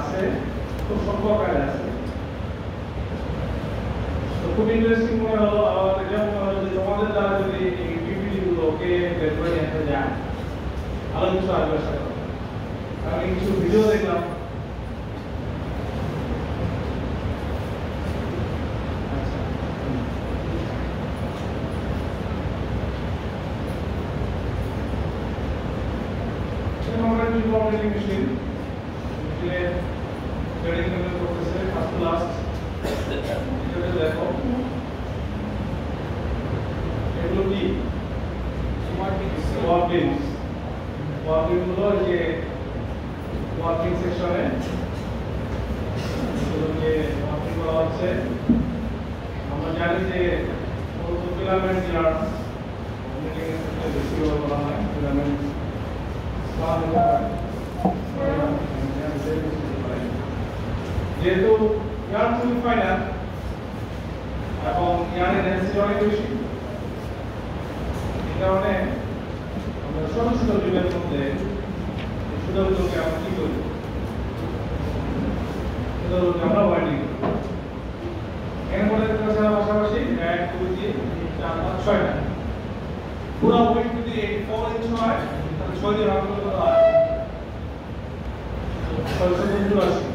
আছে, খুব স্বল্প আকারে আছে। তো খুব ইন্টারেস্টিং মনে হলো, এটা মনে হলো যে তোমাদের দ্বারা যদি এই পিপিটিগুলোকে বের করে নিতে যায়, আরো কিছু আসবে আশা করি। আমি কিছু ভিডিও দেখলাম। Operating machine, trading process, first to last. এটা দেখো, এগুলো কি ওয়ার্কিং গুলো যে ওয়ার্কিং সেকশনে এগুলোকে ওয়ার্কিং করা হচ্ছে। আমরা জানি যে ফিলামেন্ট জার্স বেশি করা হয়, ফিলামেন্ট যেহেতু ইয়ার খুবই ফাইনাল এবং ইয়ারের ডেন্সিটি অনেক বেশি, এই কারণে আমরা ছোট ছোট বিমের মধ্যে সুতাগুলোকে আমরা কি করি, সুতাগুলোকে আমরা ওয়াইন্ডিং করি। এর মধ্যে পাশাপাশি 1 2 3 4 5 6টা পুরো ওয়েট যদি 84 ইঞ্চ হয়, তাহলে 6 দিয়ে ভাগ করলে কত হয়? 684।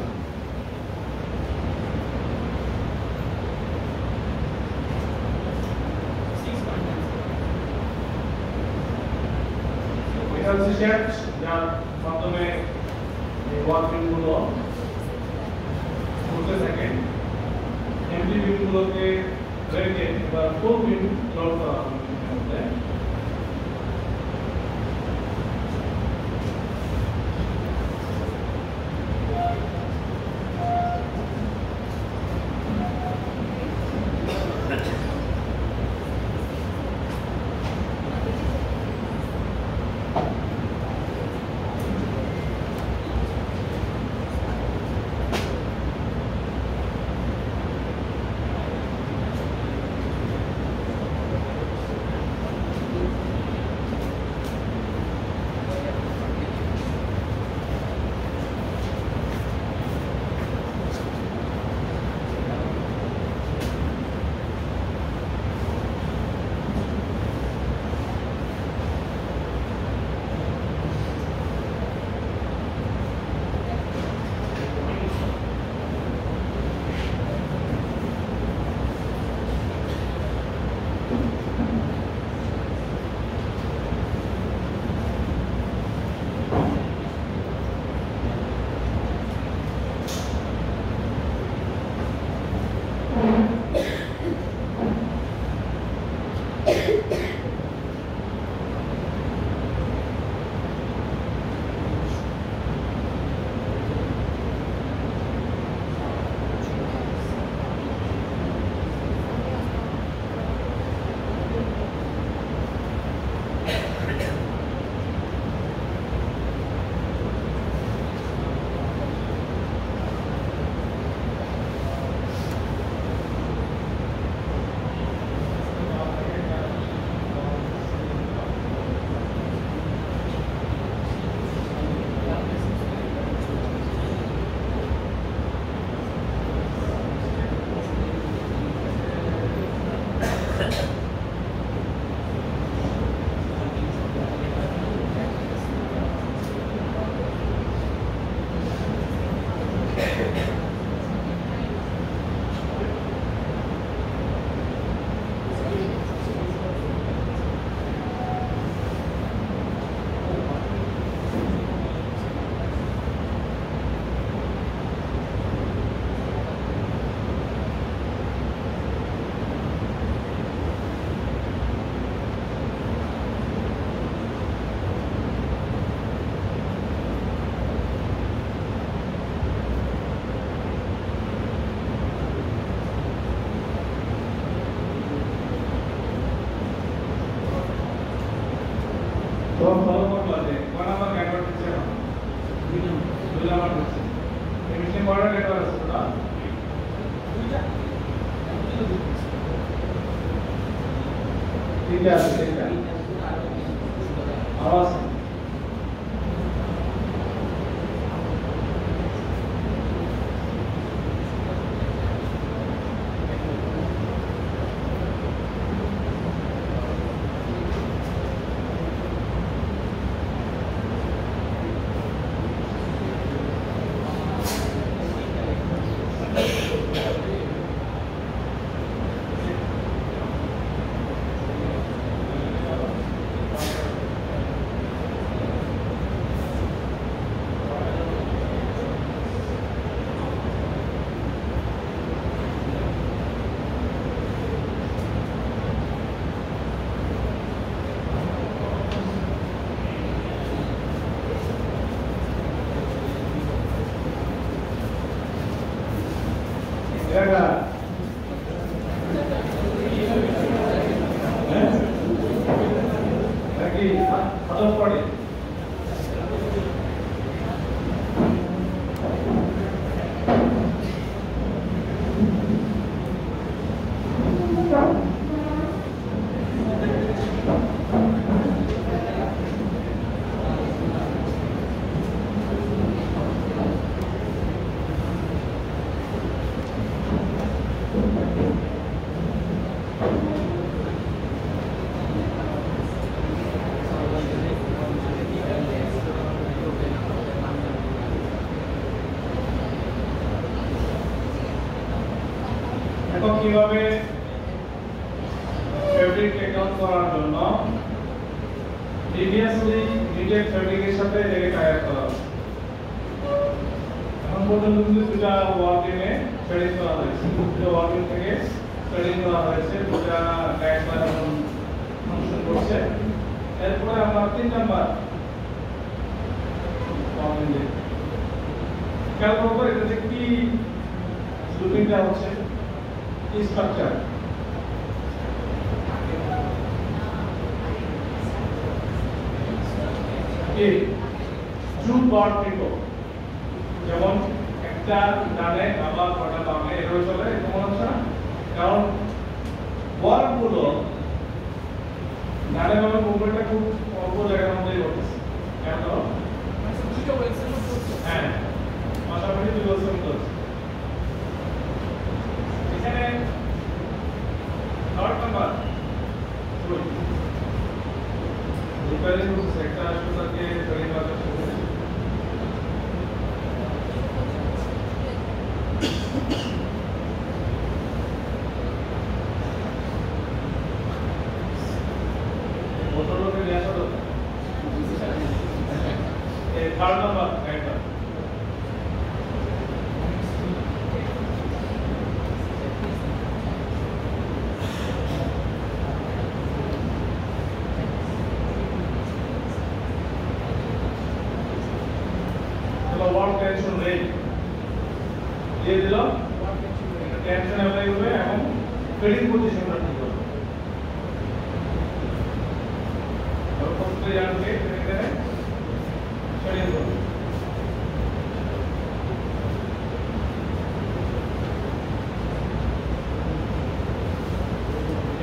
এটা হচ্ছে শেফট, যার মাধ্যমে এই ওয়ার্কিং গুলো করতে থাকে। এমডি বিমগুলোকে রেখে বা ফুল বিম লোড করা হবে। তিনটা আছে, তিনটা আওয়াজ দেখা নাকি আদর পড়ে এখন কিভাবে ফেব্রিক টেক ডাউন করার জন্য প্রিভিয়াসলি নিটেড ফেব্রিকের সাথে এটাকে টাই আপ করা হবে। এখন পর্যন্ত কিন্তু দুটা ওয়ার্কিংয়ে থ্রেডিং করা হয়েছে, দুটো ওয়ার্কিং থেকে থ্রেডিং করা হয়েছে, দুটা গাইড বার এখন ফাংশন করছে। এরপরে আমরা 3 নাম্বার ওয়ার্কিং দেখব। খেয়াল করবো এটাতে কি লুকিংটা হচ্ছে, কি স্ট্রাকচার। ট্রু বট পিকো, যেমন একটা ডানে আবার কটা বামে এভাবে চলে, এরকম হচ্ছে না, কারণ ওয়ার্কগুলো ডানে বামে মুভমেন্টটা খুব অল্প জায়গার মধ্যেই ঘটছে। কেন? হ্যাঁ, পাশাপাশি দুই বছর চলছে। এখানে 3 নাম্বার রিপেয়ারিং হচ্ছে, একটা সুতাকে তৈরি করা হচ্ছে। বোতলকে নিয়ে আসা তো এই 3 নাম্বার গাইডটা ওয়ার্ক টেনশন নেই দিয়ে দিল, টেনশন অ্যাপ্লাই করবে এবং ফিডিং পজিশনটা ঠিক হবে। আর প্রত্যেক জানকে এখানে ফিডিং করবে।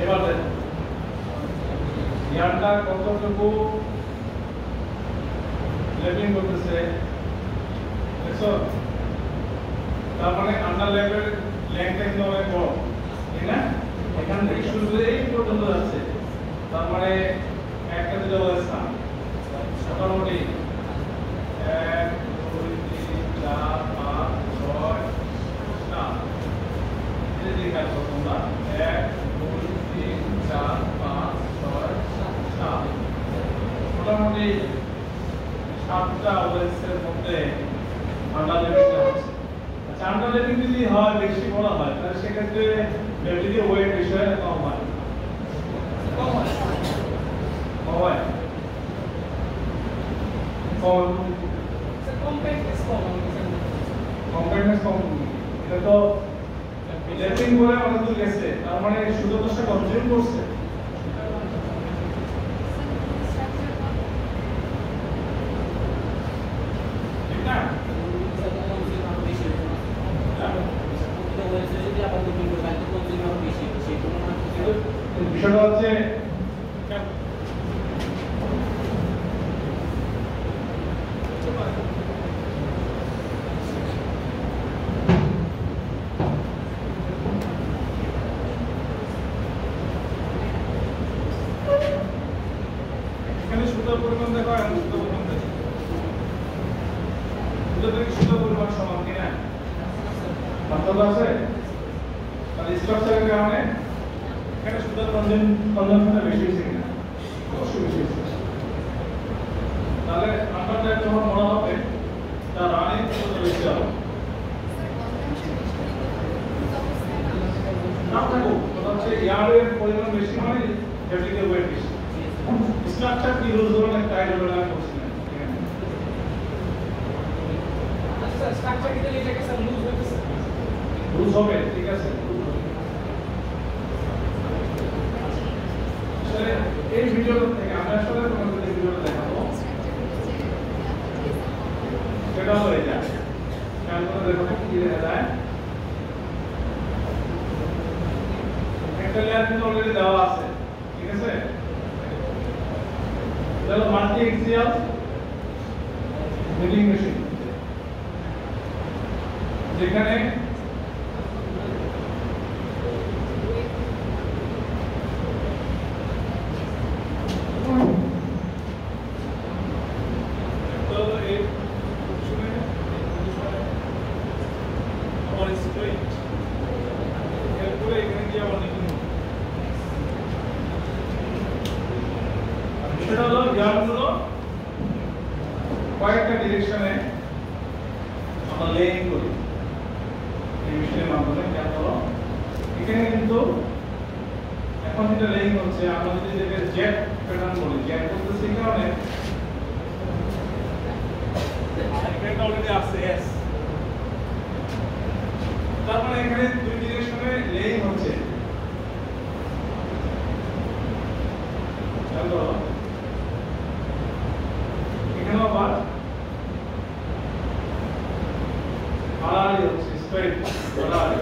এবার দেখো ইয়ারটা কতটুকু লেভেলিং করতেছে, দেখছো? তার মানে আন্ডার লেভেল লেংথ কিন্তু অনেক বড়, ঠিক না? এখান থেকে শুরু করে এই পর্যন্ত যাচ্ছে, তার মানে একটা দুটো স্থান মোটামুটি 1 2 3 4 5 6 7 এই যে কাজ তোমরা 1 2 3 4 5 6 7 মোটামুটি 7টা ওয়েলসের মধ্যে আন্ডার লেভেলটা হচ্ছে। আচ্ছা, আন্ডার লেভেল যদি হয় বেশি বড় হয় তাহলে সেক্ষেত্রে বেবিতে ওয়েট বেশি হয় না কম হয়? কম হয়, কম হয়, কম। কম্প্যাক্টনেস কম। এটা তো লেভেলিং করে অনেক দূর গেছে, তার মানে শুধু দশটা কনজিউম করছে। ঠিক না? বিষয়টা হচ্ছে এখানে সুতার পরিমাণ দেখো আর সুতার পরিমাণ দেখো, সুতার পরিমাণ সমান কিনা পার্থক্য আছে? তাহলে স্ট্রাকচারের কারণে এখানে সুতার কনজাম্পশনটা বেশি হয়েছে কিনা? অবশ্যই বেশি হয়েছে। তাহলে আন্ডারটা যখন বড় হবে তার রানিং কত বেশি হবে? না থাকুক, কথা হচ্ছে ইয়ার্ডের পরিমাণ বেশি মানে ফেব্রিকের ওয়েট বেশি। স্ট্রাকচার কি রুজ হলো না টাইট হলো না করছি না। স্ট্রাকচার কি তাহলে এটাকে স্যার লুজ হইতেছে? লুজ হবে, ঠিক আছে। আসলে এই ভিডিও থেকে আমি আসলে তোমাদের ভিডিওটা দেখাবো, সেটা হলো এটা। খেয়াল করে দেখো কি দেখা যায়। একটা লেয়ার কিন্তু অলরেডি দেওয়া আছে, ঠিক আছে। এটা হলো মাল্টি এক্সিয়াল মিলিং মেশিন, যেখানে সেটা হলো ইয়ারগুলো কয়েকটা ডিরেকশনে আমরা লেইং করি এই মেশিনের মাধ্যমে। খেয়াল করো এখানে কিন্তু এখন যেটা লেইং হচ্ছে, আমরা যদি এটাকে জেট প্যাটার্ন বলি, জেট করতেছি এই কারণে এখানে অলরেডি আছে এস, তার মানে এখানে দুই ডিরেকশনে লেইং হচ্ছে। খেয়াল করো এখানে আবার আড়াআড়ি হচ্ছে, স্ট্রেট আড়াআড়ি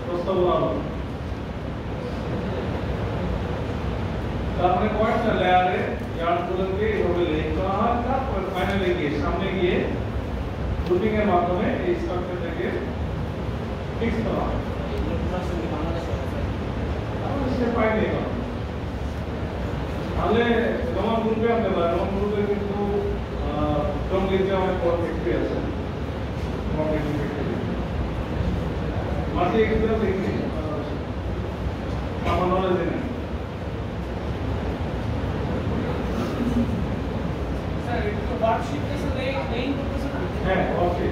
প্রস্থ বরাবর। তারপরে কয়েকটা লেয়ারে ইয়ার্ডগুলোকে এইভাবে লেইং করা হয়, তারপরে ফাইনালি গিয়ে সামনে গিয়ে রুটিং এর মাধ্যমে এই স্ট্রাকচারটাকে ফিক্স করা হয়। সে পাইনি এখন, তাহলে রোমান গ্রুপে আনতে পারে। রোমান গ্রুপে কিন্তু টঙ্গিতে অনেক বড় ফ্যাক্টরি আছে, মাটি এক্সিয়াল দেখি আমার নলেজে নেই। হ্যাঁ, ওকে।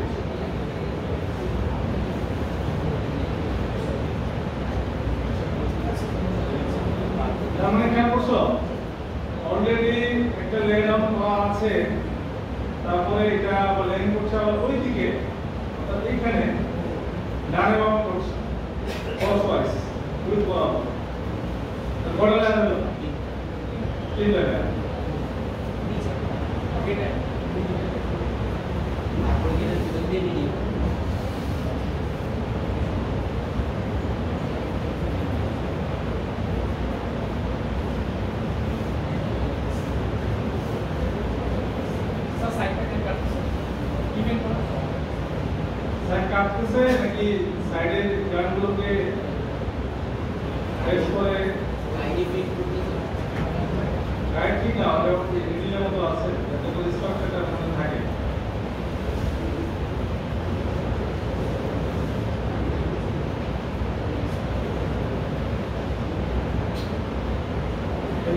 তার মানে খেয়াল করছো অলরেডি একটা লে ডাউন করা আছে, তারপরে এটা আবার লেইং করছে আবার ওই দিকে, অর্থাৎ এইখানে ডানে বামে করছে ক্রসওয়াইজ উইথ বরাবর। তো বড় লেয়ার হলো তিন লেয়ার। সাইড কাটতেছে নাকি সাইডের জয়েন্টগুলোকে রেস করে গাইড ঠিক না হলে মিডিলের মতো আছে, যাতে করে স্ট্রাকচারটার মধ্যে থাকে।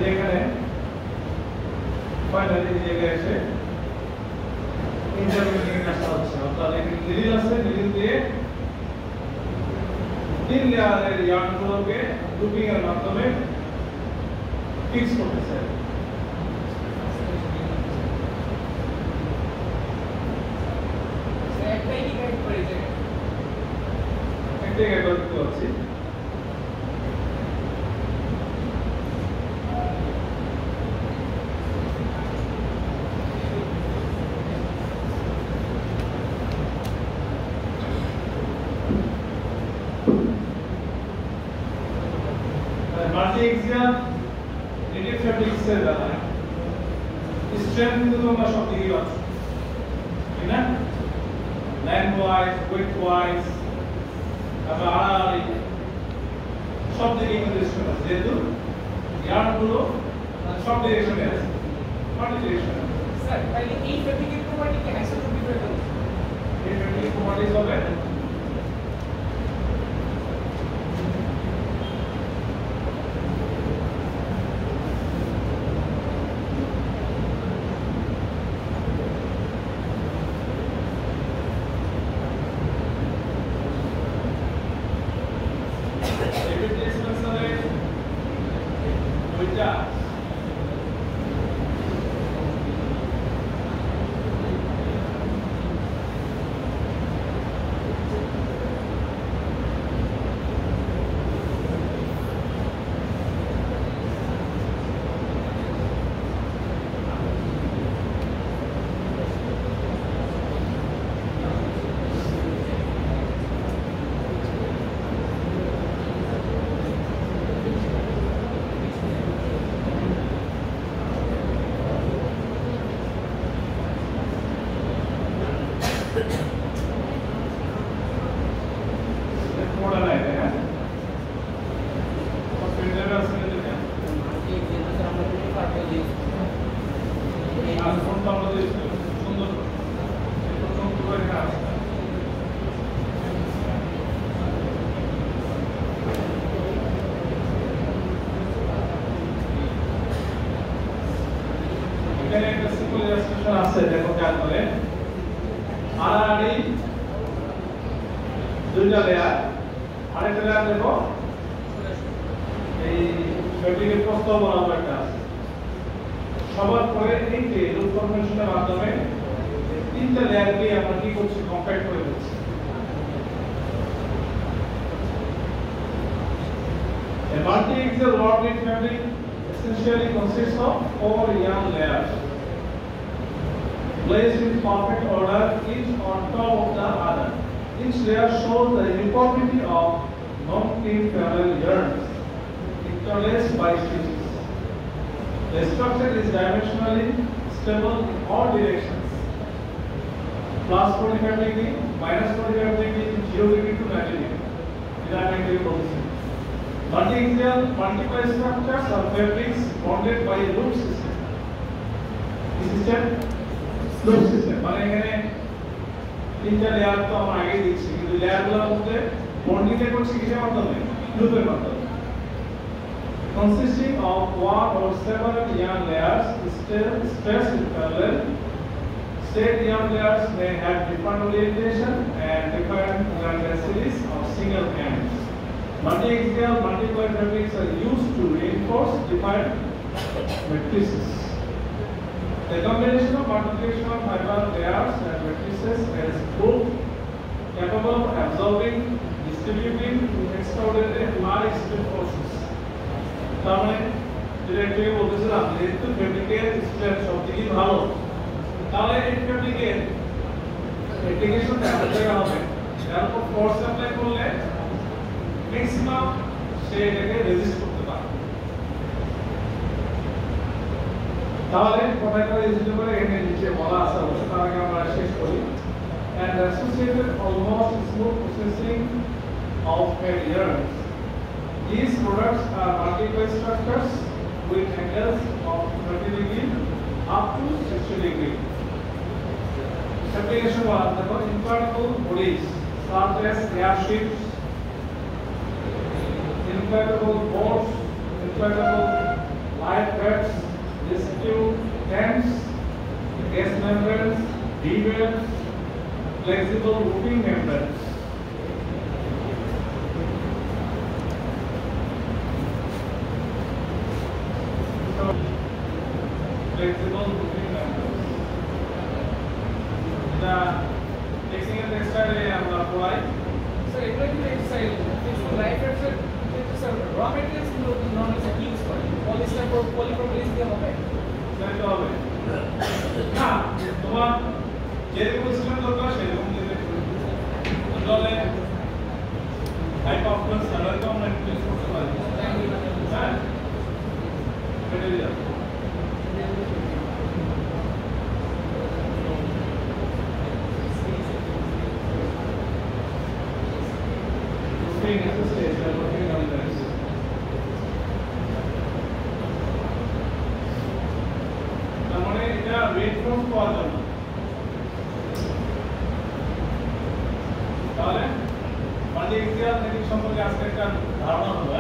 এখানে ফাইনালি এই জায়গায় এসে ইন্টারমিডিয়েট কাজটা হচ্ছে, অর্থাৎ এখানে নিডিল আছে, নিডিল দিয়ে তিন লেয়ারের ইয়ার্নগুলোকে গ্রুপিং এর মাধ্যমে ফিক্স করতেছে। একটাই গাইড করতে পারছি। মাল্টি-এক্সিয়াল নেটেড ফ্যাব্রিক্সের বেলায় স্ট্রেংথ কিন্তু তোমরা সব দিকেই পাচ্ছ, ঠিক না? লেন্থ ওয়াইজ, উইডথ ওয়াইজ, তারপর আড়াআড়ি সব দিকেই কিন্তু স্ট্রেংথ আছে, যেহেতু ইয়ার্নগুলো সব ডিরেকশনে আছে, মাল্টি ডিরেকশনে। স্যার তাহলে এই ফ্যাব্রিকের প্রপার্টি কি আইসোট্রপিক হবে? এই ফ্যাব্রিক প্রপার্টিজ হবে দুইটা লেয়ার আরেকটা লেয়ার দেখো এই ফেব্রিকের প্রস্থ বরাবর একটা আছে সবার পরে এই যে রুট কনভেনশনের মাধ্যমে তিনটা লেয়ারকে আমরা কি করছি কম্প্যাক্ট করে দিচ্ছি A multi-axial rod-knit fabric essentially consists of 4 yarn layers placed in perfect order, each on top of the other. Each layer shows the uniformity of non-thin parallel yarns interlaced by stitches. The structure is dimensionally stable in all directions. Plus 45 degree, minus 45 degree, 0 degree to 90 degree. Diameter position. Multi-axial multiple structures are fabrics bonded by a loop system. This system, loop system. মানে এখানে তিনটা layer তো আমরা আগে দিচ্ছি কিন্তু লেয়ারগুলোর মধ্যে বন্ডিংটা করছি কিসের মাধ্যমে লুপের মাধ্যমে consisting of one or several yarn layers stressed in parallel. Said yarn layers may have different orientation and different series of single ends. Multi-axial multiple fabrics are used to reinforce different matrices. The combination of multiplication of fiber layers and matrices is both capable of absorbing, distributing extraordinary large steel forces. তার মানে যেটা একটু বলতেছিলাম যেহেতু ফেব্রিকের strength সবথেকে ভালো তাহলে এই ফেব্রিকের অ্যাপ্লিকেশনটা এমন জায়গা হবে যার উপর ফোর্স অ্যাপ্লাই করলে ম্যাক্সিমাম সে এটাকে রেজিস্ট করতে পারে তাহলে কথাটা রেজিস্ট করে এখানে নিচে বলা আছে অবশ্য তার আগে আমরা শেষ করি and associated almost smooth processing of hair yarns. These products are multiple structures with angles of 30 degree up to 60 degree. Application was the inflatable bodies such as airships, inflatable boats, inflatable light rafts, rescue tents, gas membranes, D-wells, flexible roofing membranes. Flexible roofing membranes. The fixing and textile আমরা পড়াই sir এগুলো কি textile কিছু life এর sir র materials গুলো normally sir use করে polyester polypropylene দিয়ে হবে সেটা তো হবে না তোমার যেরকম সিস্টেম দরকার সেরকম দিতে তাহলে হাই পারফরম্যান্স সার্ভার তো আমরা ইউজ করতে পারি হ্যাঁ material Being at the stage, they're working on this. তার মানে এটা রেডফ্রন্ট পাওয়ার জন্য তাহলে মাল্টি-এক্সিয়াল ফেব্রিক সম্পর্কে আজকে একটা ধারণা হলো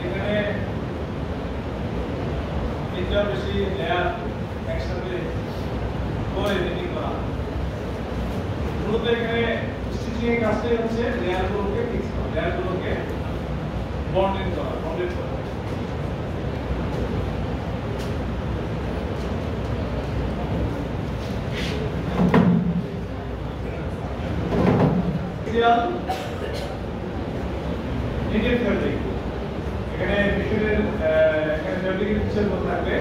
এখানে তিনটা বেশি লেয়ার একসাথে করে ফিটিং করা মূলত এখানে স্টিচিং এর কাজটাই হচ্ছে লেয়ারগুলোকে ফিক্স করা লেয়ারগুলোকে বন্ডেড করা নিটেড ফেব্রিক এখানে মিশনের এখানে ফেব্রিকের পিছনে বলতে থাকবে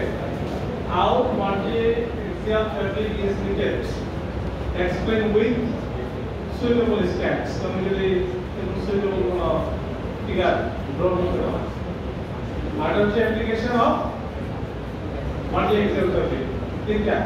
how multi-axial fabric is knitted explain with suitable steps তুমি যদি suitable কোনো ফিগার ড্র করতে পারো আর হচ্ছে অ্যাপ্লিকেশন অফ multi-axial fabric তিনটা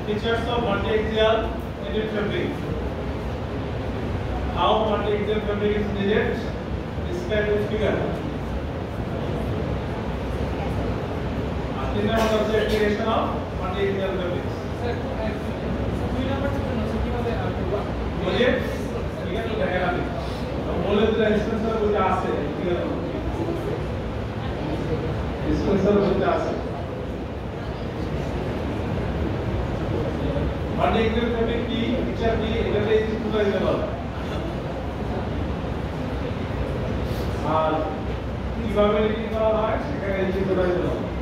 Features of multi-axial knitted fabric. How multi-axial fabric is knitted? Describe with figure. Then what is the application of multi-axial fabric? Sir 2 number থেকে না কিভাবে বলিয়ে কেন ডিসপেন্সার হতে আছে মানে এগুলো থেকে কি ফিচার কি এটাতে কোথায় যাবে আর কিভাবে রেডি করা হয় সেখানে এই কোথায় যাবে